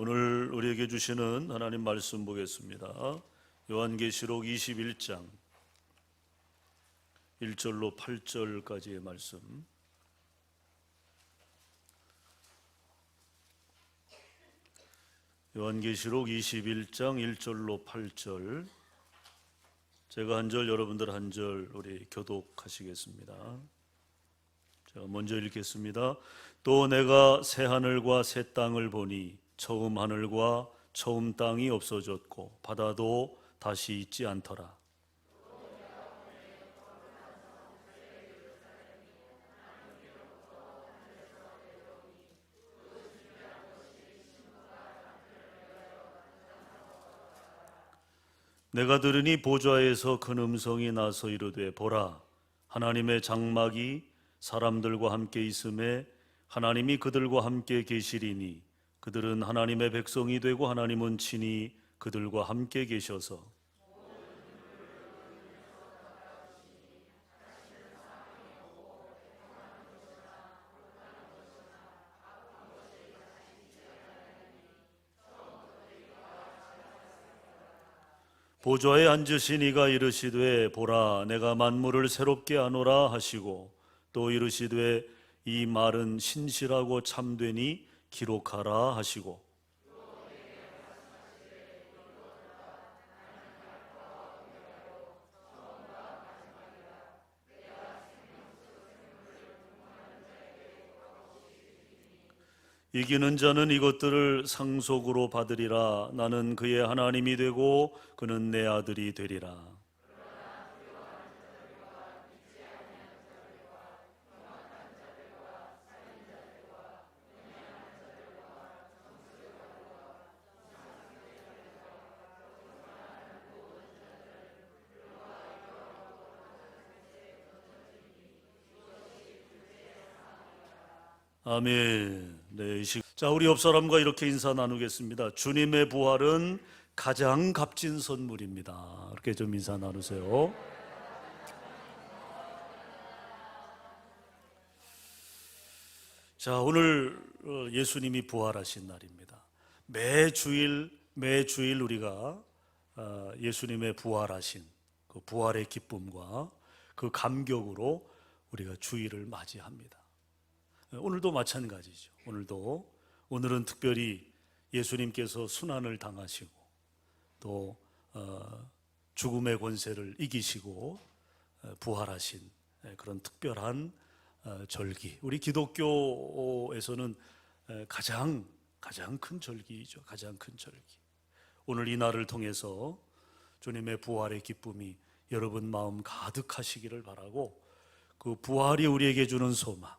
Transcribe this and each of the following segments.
오늘 우리에게 주시는 하나님 말씀 보겠습니다. 요한계시록 21장 1절로 8절까지의 말씀. 요한계시록 21장 1절로 8절, 제가 한 절, 여러분들 한 절 우리 교독하시겠습니다. 제가 먼저 읽겠습니다. 또 내가 새 하늘과 새 땅을 보니 처음 하늘과 처음 땅이 없어졌고 바다도 다시 있지 않더라. 내가 들으니 보좌에서 큰 음성이 나서 이르되 보라, 하나님의 장막이 사람들과 함께 있음에 하나님이 그들과 함께 계시리니 그들은 하나님의 백성이 되고 하나님은 친히 그들과 함께 계셔서 보좌에 앉으신 이가 이르시되 보라, 내가 만물을 새롭게 하노라 하시고 또 이르시되 이 말은 신실하고 참되니 기록하라 하시고 이기는 자는 이것들을 상속으로 받으리라. 나는 그의 하나님이 되고 그는 내 아들이 되리라. 아멘. 네, 자, 우리 옆 사람과 이렇게 인사 나누겠습니다. 주님의 부활은 가장 값진 선물입니다. 이렇게 좀 인사 나누세요. 자, 오늘 예수님이 부활하신 날입니다. 매주일 우리가 예수님의 부활하신 그 부활의 기쁨과 그 감격으로 우리가 주일을 맞이합니다. 오늘도 마찬가지죠. 오늘은 특별히 예수님께서 순환을 당하시고 또 죽음의 권세를 이기시고 부활하신 그런 특별한 절기. 우리 기독교에서는 가장 큰 절기이죠. 가장 큰 절기. 오늘 이 날을 통해서 주님의 부활의 기쁨이 여러분 마음 가득하시기를 바라고, 그 부활이 우리에게 주는 소망,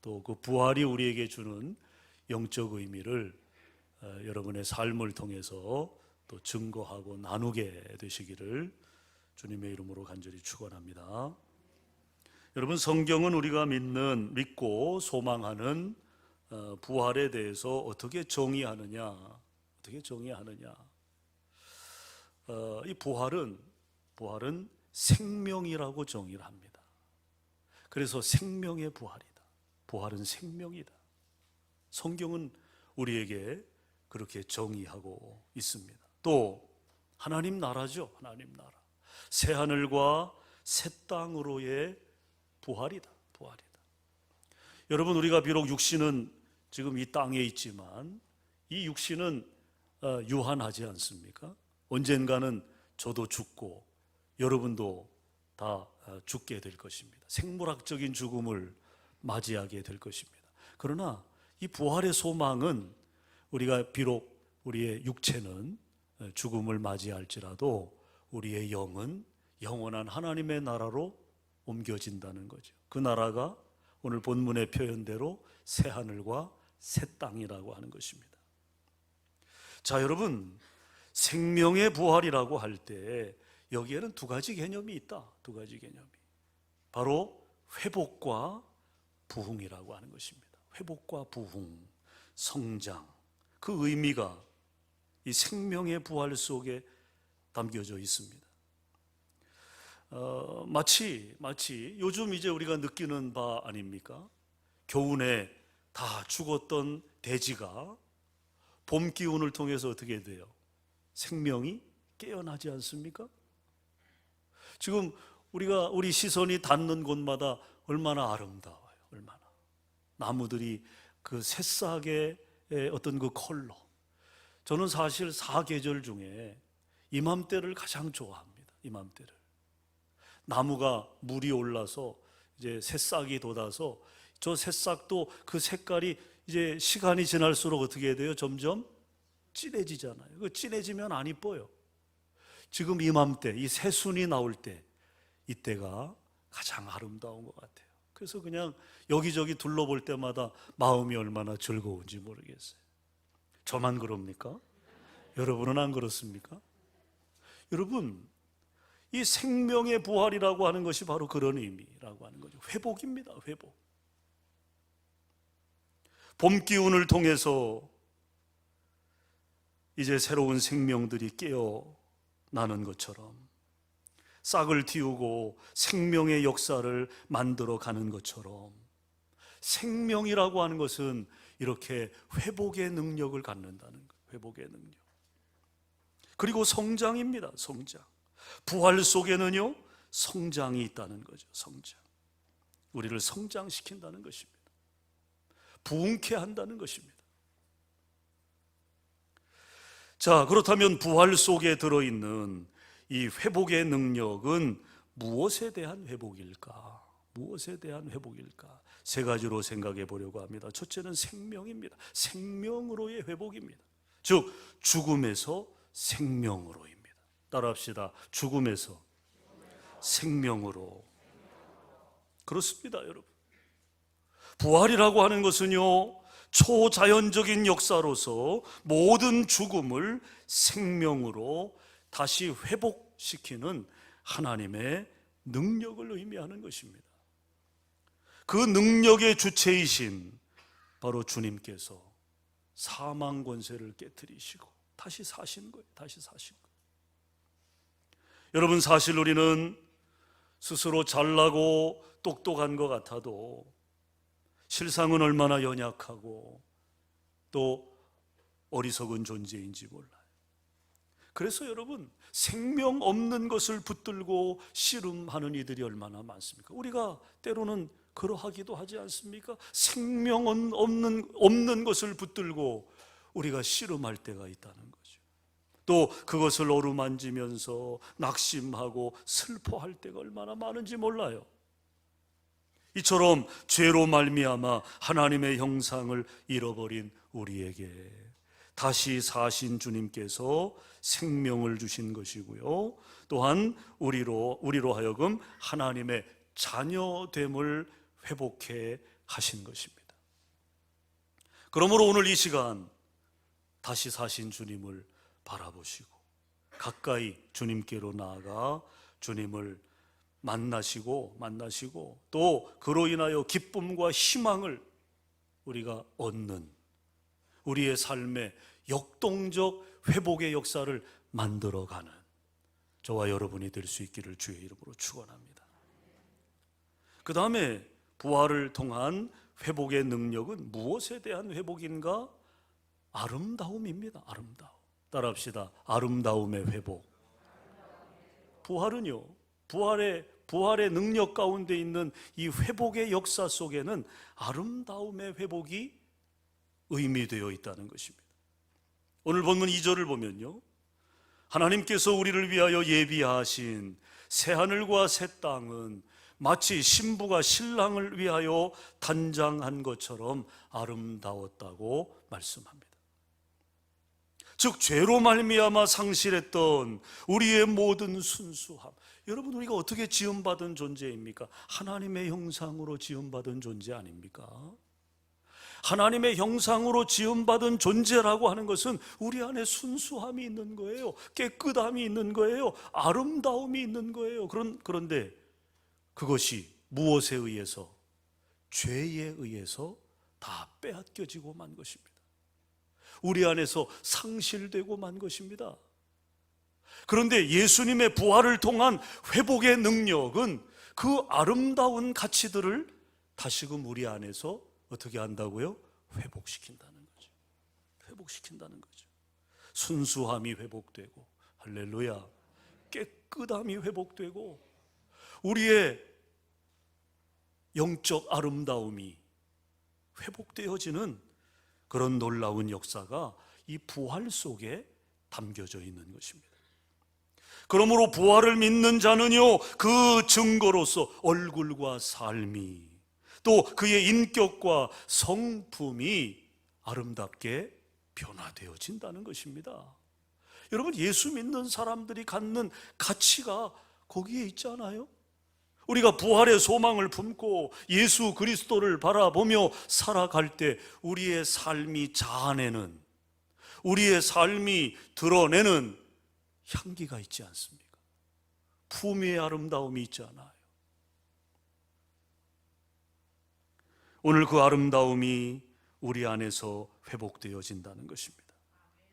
또 그 부활이 우리에게 주는 영적 의미를 여러분의 삶을 통해서 또 증거하고 나누게 되시기를 주님의 이름으로 간절히 축원합니다. 여러분, 성경은 우리가 믿고 소망하는 부활에 대해서 어떻게 정의하느냐? 이 부활은 생명이라고 정의를 합니다. 그래서 생명의 부활이다. 부활은 생명이다. 성경은 우리에게 그렇게 정의하고 있습니다. 또 하나님 나라죠. 하나님 나라. 새 하늘과 새 땅으로의 부활이다. 여러분, 우리가 비록 육신은 지금 이 땅에 있지만 이 육신은 유한하지 않습니까? 언젠가는 저도 죽고 여러분도 다 죽게 될 것입니다. 생물학적인 죽음을 맞이하게 될 것입니다. 그러나 이 부활의 소망은 우리가 비록 우리의 육체는 죽음을 맞이할지라도 우리의 영은 영원한 하나님의 나라로 옮겨진다는 거죠. 그 나라가 오늘 본문의 표현대로 새 하늘과 새 땅이라고 하는 것입니다. 자, 여러분, 생명의 부활이라고 할 때 여기에는 두 가지 개념이 있다. 바로 회복과 부흥이라고 하는 것입니다. 회복과 부흥, 성장, 그 의미가 이 생명의 부활 속에 담겨져 있습니다. 마치 요즘 이제 우리가 느끼는 바 아닙니까? 겨우내 다 죽었던 돼지가 봄 기운을 통해서 어떻게 돼요? 생명이 깨어나지 않습니까? 지금 우리 시선이 닿는 곳마다 얼마나 아름다워요. 얼마나 나무들이 그 새싹의 어떤 그 컬러. 저는 사실 사계절 중에 이맘때를 가장 좋아합니다. 이맘때를. 나무가 물이 올라서 이제 새싹이 돋아서 저 새싹도 그 색깔이 이제 시간이 지날수록 어떻게 돼요? 점점 진해지잖아요. 그 진해지면 안 이뻐요. 지금 이맘때 이 새순이 나올 때 이때가 가장 아름다운 것 같아요. 그래서 그냥 여기저기 둘러볼 때마다 마음이 얼마나 즐거운지 모르겠어요. 저만 그럽니까? 여러분은 안 그렇습니까? 여러분, 이 생명의 부활이라고 하는 것이 바로 그런 의미라고 하는 거죠. 회복입니다. 회복. 봄 기운을 통해서 이제 새로운 생명들이 깨어나는 것처럼 싹을 틔우고 생명의 역사를 만들어 가는 것처럼 생명이라고 하는 것은 이렇게 회복의 능력을 갖는다는 거예요. 회복의 능력. 그리고 성장입니다. 성장. 부활 속에는요, 성장이 있다는 거죠. 성장. 우리를 성장시킨다는 것입니다. 부흥케 한다는 것입니다. 자, 그렇다면 부활 속에 들어있는 이 회복의 능력은 무엇에 대한 회복일까? 무엇에 대한 회복일까? 세 가지로 생각해 보려고 합니다. 첫째는 생명입니다. 생명으로의 회복입니다. 즉, 죽음에서 생명으로입니다. 따라합시다. 죽음에서 생명으로. 그렇습니다, 여러분. 부활이라고 하는 것은요, 초자연적인 역사로서 모든 죽음을 생명으로 다시 회복시키는 하나님의 능력을 의미하는 것입니다. 그 능력의 주체이신 바로 주님께서 사망 권세를 깨뜨리시고 다시 사신 거예요. 다시 사신 거예요. 여러분, 사실 우리는 스스로 잘나고 똑똑한 것 같아도 실상은 얼마나 연약하고 또 어리석은 존재인지 몰라요. 그래서 여러분, 생명 없는 것을 붙들고 씨름하는 이들이 얼마나 많습니까? 우리가 때로는 그러하기도 하지 않습니까? 생명 없는 것을 붙들고 우리가 씨름할 때가 있다는 거죠. 또 그것을 어루만지면서 낙심하고 슬퍼할 때가 얼마나 많은지 몰라요. 이처럼 죄로 말미암아 하나님의 형상을 잃어버린 우리에게 다시 사신 주님께서 생명을 주신 것이고요, 또한 우리로 하여금 하나님의 자녀됨을 회복해 하신 것입니다. 그러므로 오늘 이 시간 다시 사신 주님을 바라보시고 가까이 주님께로 나아가 주님을 만나시고 또 그로 인하여 기쁨과 희망을 우리가 얻는 우리의 삶의 역동적 회복의 역사를 만들어가는 저와 여러분이 될 수 있기를 주의 이름으로 축원합니다. 그 다음에 부활을 통한 회복의 능력은 무엇에 대한 회복인가? 아름다움입니다. 아름다움. 따라합시다. 아름다움의 회복. 부활은요, 부활의 능력 가운데 있는 이 회복의 역사 속에는 아름다움의 회복이 의미되어 있다는 것입니다. 오늘 본문 2절을 보면요, 하나님께서 우리를 위하여 예비하신 새하늘과 새 땅은 마치 신부가 신랑을 위하여 단장한 것처럼 아름다웠다고 말씀합니다. 즉, 죄로 말미암아 상실했던 우리의 모든 순수함. 여러분, 우리가 어떻게 지음받은 존재입니까? 하나님의 형상으로 지음받은 존재 아닙니까? 하나님의 형상으로 지음받은 존재라고 하는 것은 우리 안에 순수함이 있는 거예요. 깨끗함이 있는 거예요. 아름다움이 있는 거예요. 그런데 그것이 무엇에 의해서? 죄에 의해서 다 빼앗겨지고 만 것입니다. 우리 안에서 상실되고 만 것입니다. 그런데 예수님의 부활을 통한 회복의 능력은 그 아름다운 가치들을 다시금 우리 안에서 어떻게 한다고요? 회복시킨다는 거죠. 회복시킨다는 거죠. 순수함이 회복되고, 할렐루야, 깨끗함이 회복되고, 우리의 영적 아름다움이 회복되어지는 그런 놀라운 역사가 이 부활 속에 담겨져 있는 것입니다. 그러므로 부활을 믿는 자는요, 그 증거로서 얼굴과 삶이, 또 그의 인격과 성품이 아름답게 변화되어진다는 것입니다. 여러분, 예수 믿는 사람들이 갖는 가치가 거기에 있지 않아요? 우리가 부활의 소망을 품고 예수 그리스도를 바라보며 살아갈 때 우리의 삶이 자아내는, 우리의 삶이 드러내는 향기가 있지 않습니까? 품위의 아름다움이 있지 않아요? 오늘 그 아름다움이 우리 안에서 회복되어진다는 것입니다.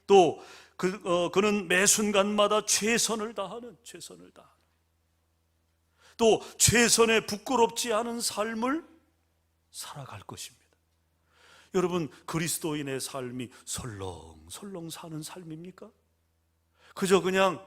또 그는 매 순간마다 최선을 다하는, 또 최선에 부끄럽지 않은 삶을 살아갈 것입니다. 여러분, 그리스도인의 삶이 설렁설렁 사는 삶입니까? 그저 그냥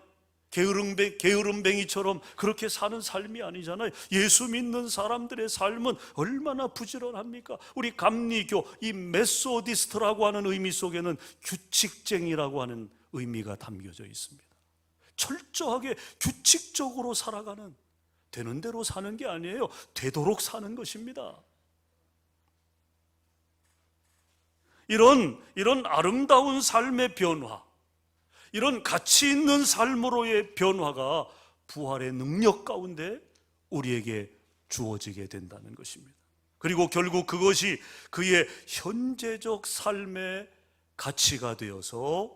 게으름뱅이처럼 그렇게 사는 삶이 아니잖아요. 예수 믿는 사람들의 삶은 얼마나 부지런합니까? 우리 감리교, 이 메소디스트라고 하는 의미 속에는 규칙쟁이라고 하는 의미가 담겨져 있습니다. 철저하게 규칙적으로 살아가는, 되는 대로 사는 게 아니에요. 되도록 사는 것입니다. 이런 아름다운 삶의 변화, 이런 가치 있는 삶으로의 변화가 부활의 능력 가운데 우리에게 주어지게 된다는 것입니다. 그리고 결국 그것이 그의 현재적 삶의 가치가 되어서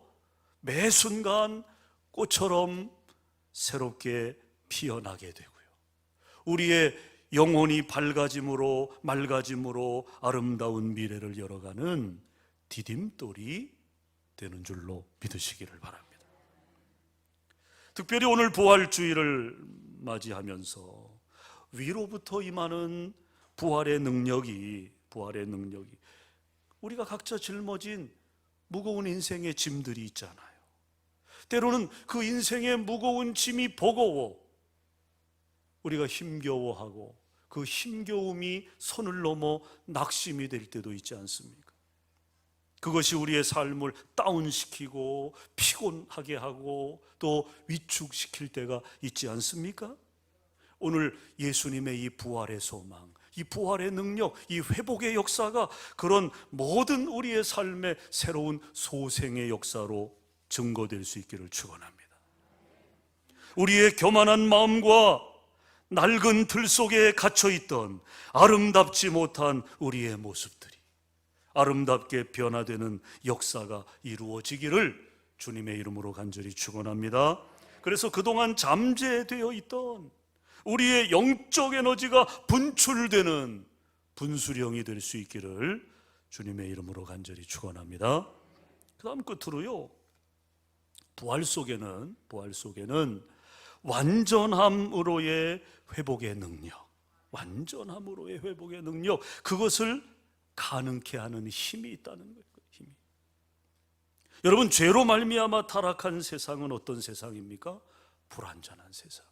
매 순간 꽃처럼 새롭게 피어나게 되고요, 우리의 영혼이 밝아짐으로 맑아짐으로 아름다운 미래를 열어가는 디딤돌이 되는 줄로 믿으시기를 바랍니다. 특별히 오늘 부활주의를 맞이하면서 위로부터 임하는 부활의 능력이 우리가 각자 짊어진 무거운 인생의 짐들이 있잖아요. 때로는 그 인생의 무거운 짐이 버거워 우리가 힘겨워하고, 그 힘겨움이 선을 넘어 낙심이 될 때도 있지 않습니까? 그것이 우리의 삶을 다운시키고 피곤하게 하고 또 위축시킬 때가 있지 않습니까? 오늘 예수님의 이 부활의 소망, 이 부활의 능력, 이 회복의 역사가 그런 모든 우리의 삶의 새로운 소생의 역사로 증거될 수 있기를 축원합니다. 우리의 교만한 마음과 낡은 틀 속에 갇혀있던 아름답지 못한 우리의 모습들이 아름답게 변화되는 역사가 이루어지기를 주님의 이름으로 간절히 축원합니다. 그래서 그동안 잠재되어 있던 우리의 영적 에너지가 분출되는 분수령이 될 수 있기를 주님의 이름으로 간절히 축원합니다. 그 다음 끝으로요, 부활 속에는 완전함으로의 회복의 능력, 그것을 가능케 하는 힘이 있다는 거예요. 힘이. 여러분, 죄로 말미암아 타락한 세상은 어떤 세상입니까? 불완전한 세상.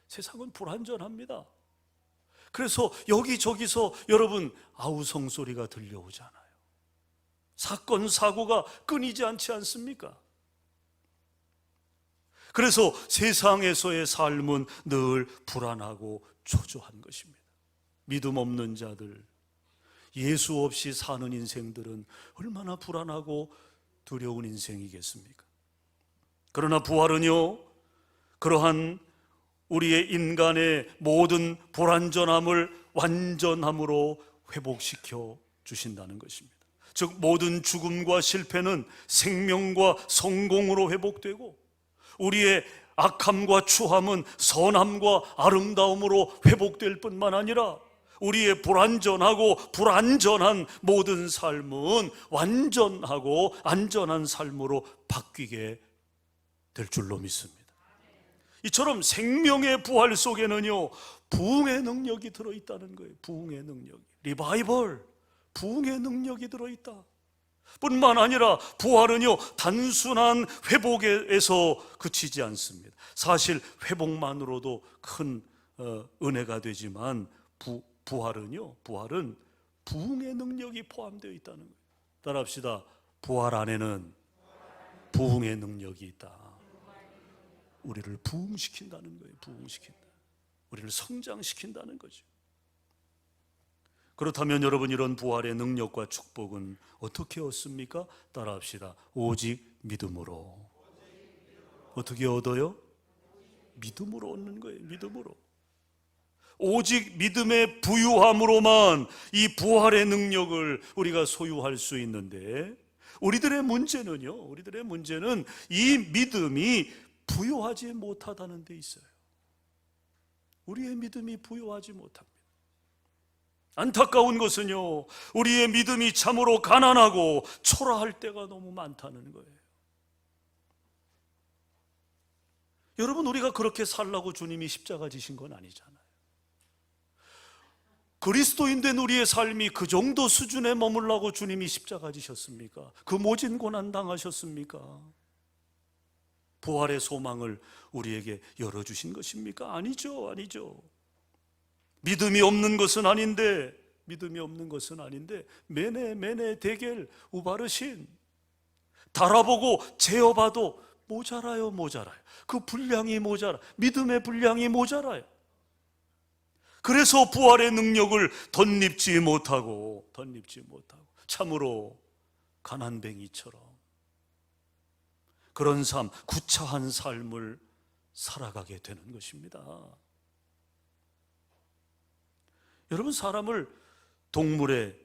세상은 불완전합니다. 그래서 여기저기서 여러분 아우성 소리가 들려오잖아요. 사건 사고가 끊이지 않지 않습니까? 그래서 세상에서의 삶은 늘 불안하고 초조한 것입니다. 믿음 없는 자들, 예수 없이 사는 인생들은 얼마나 불안하고 두려운 인생이겠습니까? 그러나 부활은요, 그러한 우리의 인간의 모든 불완전함을 완전함으로 회복시켜 주신다는 것입니다. 즉, 모든 죽음과 실패는 생명과 성공으로 회복되고, 우리의 악함과 추함은 선함과 아름다움으로 회복될 뿐만 아니라 우리의 불완전하고 불안전한 모든 삶은 완전하고 안전한 삶으로 바뀌게 될 줄로 믿습니다. 이처럼 생명의 부활 속에는요, 부흥의 능력이 들어있다는 거예요. 부흥의 능력이, 리바이벌, 부흥의 능력이 들어있다. 뿐만 아니라 부활은요, 단순한 회복에서 그치지 않습니다. 사실 회복만으로도 큰 은혜가 되지만 부활은 부흥의 능력이 포함되어 있다는 거예요. 따라합시다. 부활 안에는 부흥의 능력이 있다. 우리를 부흥시킨다는 거예요. 부흥시킨다. 우리를 성장시킨다는 거죠. 그렇다면 여러분, 이런 부활의 능력과 축복은 어떻게 얻습니까? 따라합시다. 오직 믿음으로. 어떻게 얻어요? 믿음으로 얻는 거예요. 믿음으로. 오직 믿음의 부유함으로만 이 부활의 능력을 우리가 소유할 수 있는데, 우리들의 문제는 이 믿음이 부유하지 못하다는 데 있어요. 우리의 믿음이 부유하지 못합니다. 안타까운 것은요, 우리의 믿음이 참으로 가난하고 초라할 때가 너무 많다는 거예요. 여러분, 우리가 그렇게 살라고 주님이 십자가 지신 건 아니잖아요. 그리스도인 된 우리의 삶이 그 정도 수준에 머물라고 주님이 십자가 지셨습니까? 그 모진 고난 당하셨습니까? 부활의 소망을 우리에게 열어주신 것입니까? 아니죠. 믿음이 없는 것은 아닌데 매네 대겔 우바르신 달아보고 재어봐도 모자라요. 그 분량이 모자라. 믿음의 분량이 모자라요. 그래서 부활의 능력을 덧입지 못하고 참으로 가난뱅이처럼 그런 삶, 구차한 삶을 살아가게 되는 것입니다. 여러분, 사람을 동물에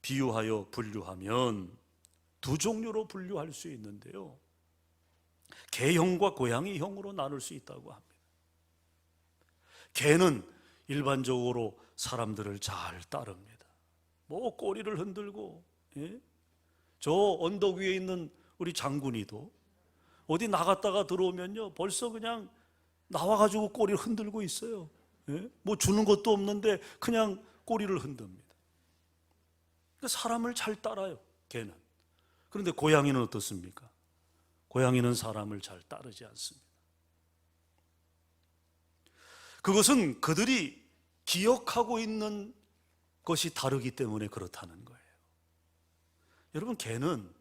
비유하여 분류하면 두 종류로 분류할 수 있는데요, 개형과 고양이형으로 나눌 수 있다고 합니다. 개는 일반적으로 사람들을 잘 따릅니다. 뭐 꼬리를 흔들고, 저 언덕 위에 있는 우리 장군이도 어디 나갔다가 들어오면요, 벌써 그냥 나와가지고 꼬리를 흔들고 있어요. 뭐 주는 것도 없는데 그냥 꼬리를 흔듭니다. 그러니까 사람을 잘 따라요, 개는. 그런데 고양이는 어떻습니까? 고양이는 사람을 잘 따르지 않습니다. 그것은 그들이 기억하고 있는 것이 다르기 때문에 그렇다는 거예요. 여러분, 개는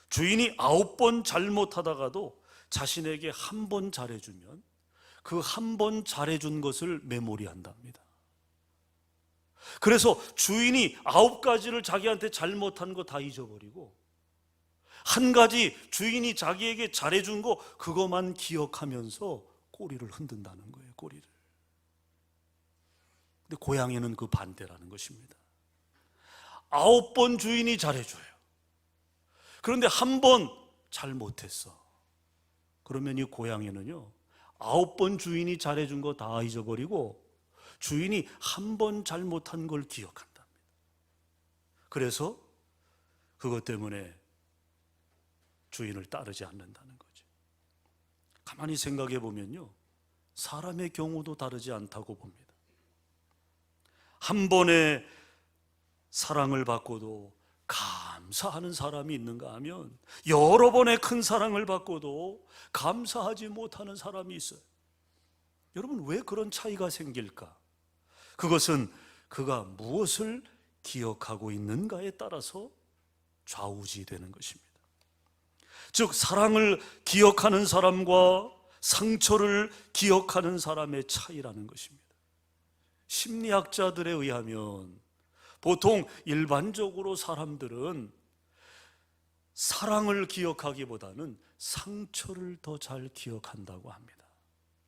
주인이 9번 잘못하다가도 자신에게 한 번 잘해주면 그 한 번 잘해준 것을 메모리한답니다. 그래서 주인이 9가지를 자기한테 잘못한 거 다 잊어버리고 한 가지 주인이 자기에게 잘해준 거 그것만 기억하면서 꼬리를 흔든다는 거예요. 꼬리를. 근데 고양이는 그 반대라는 것입니다. 9번 주인이 잘해줘요. 그런데 한 번 잘못했어. 그러면 이 고양이는요, 9번 주인이 잘해준 거 다 잊어버리고 주인이 한 번 잘못한 걸 기억한답니다. 그래서 그것 때문에 주인을 따르지 않는다는 거죠. 가만히 생각해 보면요, 사람의 경우도 다르지 않다고 봅니다. 한 번의 사랑을 받고도 감사하는 사람이 있는가 하면 여러 번의 큰 사랑을 받고도 감사하지 못하는 사람이 있어요. 여러분, 왜 그런 차이가 생길까? 그것은 그가 무엇을 기억하고 있는가에 따라서 좌우지되는 것입니다. 즉, 사랑을 기억하는 사람과 상처를 기억하는 사람의 차이라는 것입니다. 심리학자들에 의하면 보통 일반적으로 사람들은 사랑을 기억하기보다는 상처를 더 잘 기억한다고 합니다.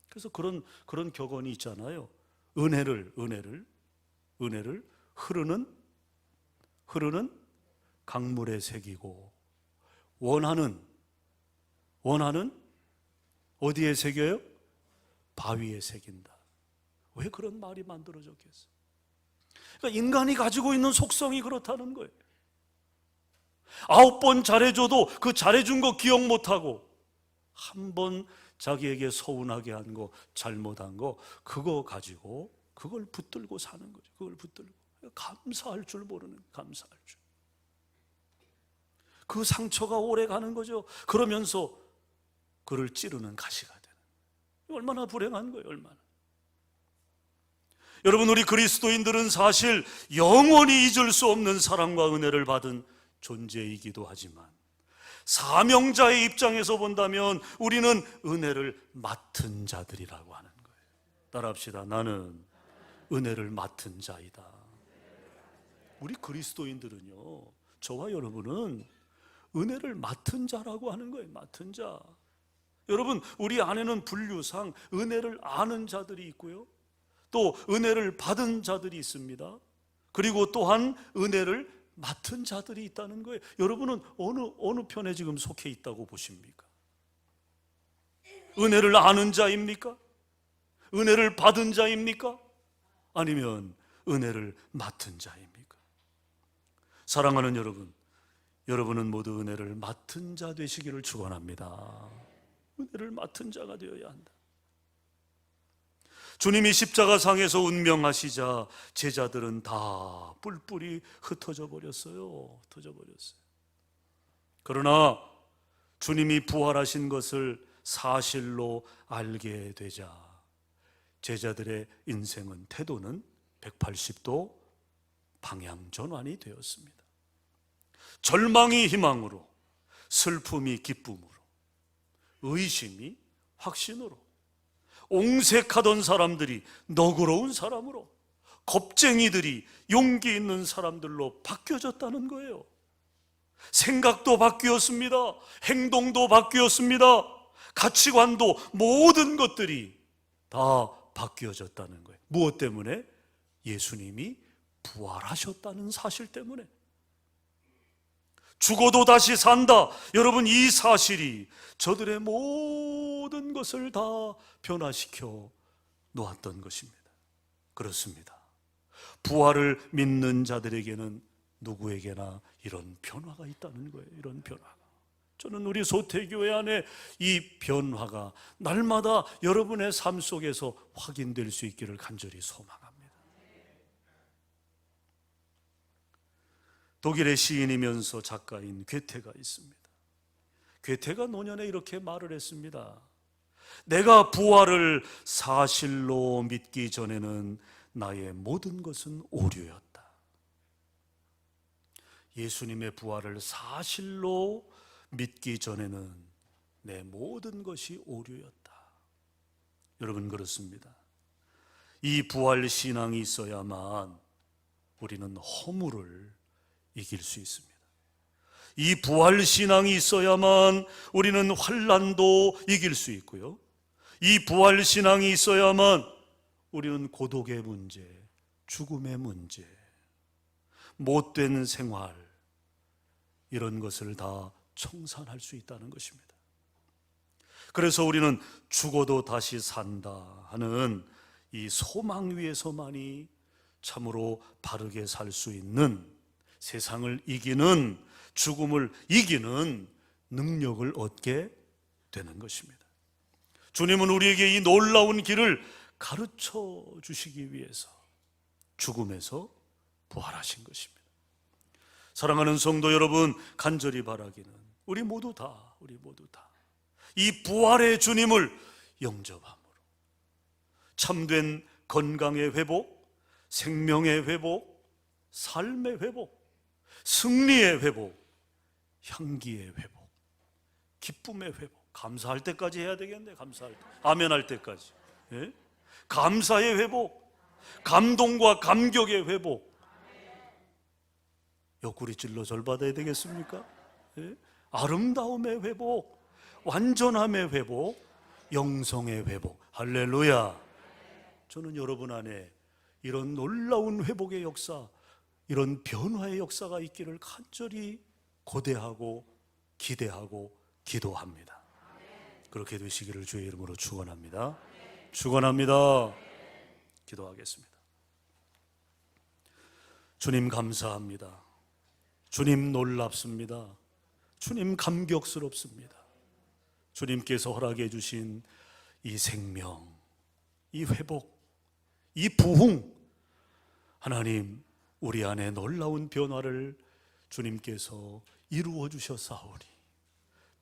그래서 그런 격언이 있잖아요. 은혜를 흐르는 강물에 새기고 원하는 어디에 새겨요? 바위에 새긴다. 왜 그런 말이 만들어졌겠어요? 그러니까 인간이 가지고 있는 속성이 그렇다는 거예요. 9번 잘해줘도 그 잘해준 거 기억 못하고 한 번 자기에게 서운하게 한 거, 잘못한 거, 그거 가지고 그걸 붙들고 사는 거죠. 그걸 붙들고 감사할 줄 모르는, 감사할 줄. 그 상처가 오래 가는 거죠. 그러면서 그를 찌르는 가시가 되는. 얼마나 불행한 거예요, 얼마나. 여러분, 우리 그리스도인들은 사실 영원히 잊을 수 없는 사랑과 은혜를 받은 존재이기도 하지만 사명자의 입장에서 본다면 우리는 은혜를 맡은 자들이라고 하는 거예요. 따라합시다. 나는 은혜를 맡은 자이다. 우리 그리스도인들은요, 저와 여러분은 은혜를 맡은 자라고 하는 거예요. 맡은 자. 여러분, 우리 안에는 분류상 은혜를 아는 자들이 있고요, 또 은혜를 받은 자들이 있습니다. 그리고 또한 은혜를 맡은 자들이 있다는 거예요. 여러분은 어느 편에 지금 속해 있다고 보십니까? 은혜를 아는 자입니까? 은혜를 받은 자입니까? 아니면 은혜를 맡은 자입니까? 사랑하는 여러분, 여러분은 모두 은혜를 맡은 자 되시기를 축원합니다. 은혜를 맡은 자가 되어야 한다. 주님이 십자가상에서 운명하시자 제자들은 다 뿔뿔이 흩어져 버렸어요. 흩어져 버렸어요. 그러나 주님이 부활하신 것을 사실로 알게 되자 제자들의 인생은, 태도는 180도 방향 전환이 되었습니다. 절망이 희망으로, 슬픔이 기쁨으로, 의심이 확신으로, 옹색하던 사람들이 너그러운 사람으로, 겁쟁이들이 용기 있는 사람들로 바뀌어졌다는 거예요. 생각도 바뀌었습니다. 행동도 바뀌었습니다. 가치관도, 모든 것들이 다 바뀌어졌다는 거예요. 무엇 때문에? 예수님이 부활하셨다는 사실 때문에. 죽어도 다시 산다. 여러분, 이 사실이 저들의 모든 것을 다 변화시켜 놓았던 것입니다. 그렇습니다. 부활을 믿는 자들에게는 누구에게나 이런 변화가 있다는 거예요. 이런 변화가. 저는 우리 소태교회 안에 이 변화가 날마다 여러분의 삶 속에서 확인될 수 있기를 간절히 소망합니다. 독일의 시인이면서 작가인 괴테가 있습니다. 괴테가 노년에 이렇게 말을 했습니다. 내가 부활을 사실로 믿기 전에는 나의 모든 것은 오류였다. 예수님의 부활을 사실로 믿기 전에는 내 모든 것이 오류였다. 여러분, 그렇습니다. 이 부활 신앙이 있어야만 우리는 허물을 이길 수 있습니다. 이 부활 신앙이 있어야만 우리는 환난도 이길 수 있고요, 이 부활 신앙이 있어야만 우리는 고독의 문제, 죽음의 문제, 못된 생활, 이런 것을 다 청산할 수 있다는 것입니다. 그래서 우리는 죽어도 다시 산다 하는 이 소망 위에서만이 참으로 바르게 살 수 있는, 세상을 이기는, 죽음을 이기는 능력을 얻게 되는 것입니다. 주님은 우리에게 이 놀라운 길을 가르쳐 주시기 위해서 죽음에서 부활하신 것입니다. 사랑하는 성도 여러분, 간절히 바라기는 우리 모두 다 이 부활의 주님을 영접함으로 참된 건강의 회복, 생명의 회복, 삶의 회복, 승리의 회복, 향기의 회복, 기쁨의 회복, 감사할 때까지 해야 되겠네. 감사할 때, 아멘 할 때까지. 예? 감사의 회복, 감동과 감격의 회복. 옆구리 찔러 절 받아야 되겠습니까? 예? 아름다움의 회복, 완전함의 회복, 영성의 회복. 할렐루야. 저는 여러분 안에 이런 놀라운 회복의 역사, 이런 변화의 역사가 있기를 간절히 고대하고 기대하고 기도합니다. 그렇게 되시기를 주의 이름으로 축원합니다. 축원합니다. 기도하겠습니다. 주님, 감사합니다. 주님, 놀랍습니다. 주님, 감격스럽습니다. 주님께서 허락해 주신 이 생명, 이 회복, 이 부흥, 하나님, 우리 안에 놀라운 변화를 주님께서 이루어 주셨사오니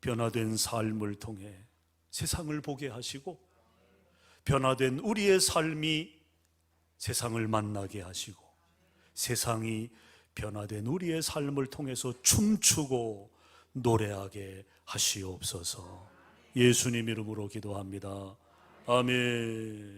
변화된 삶을 통해 세상을 보게 하시고 변화된 우리의 삶이 세상을 만나게 하시고 세상이 변화된 우리의 삶을 통해서 춤추고 노래하게 하시옵소서. 예수님 이름으로 기도합니다. 아멘.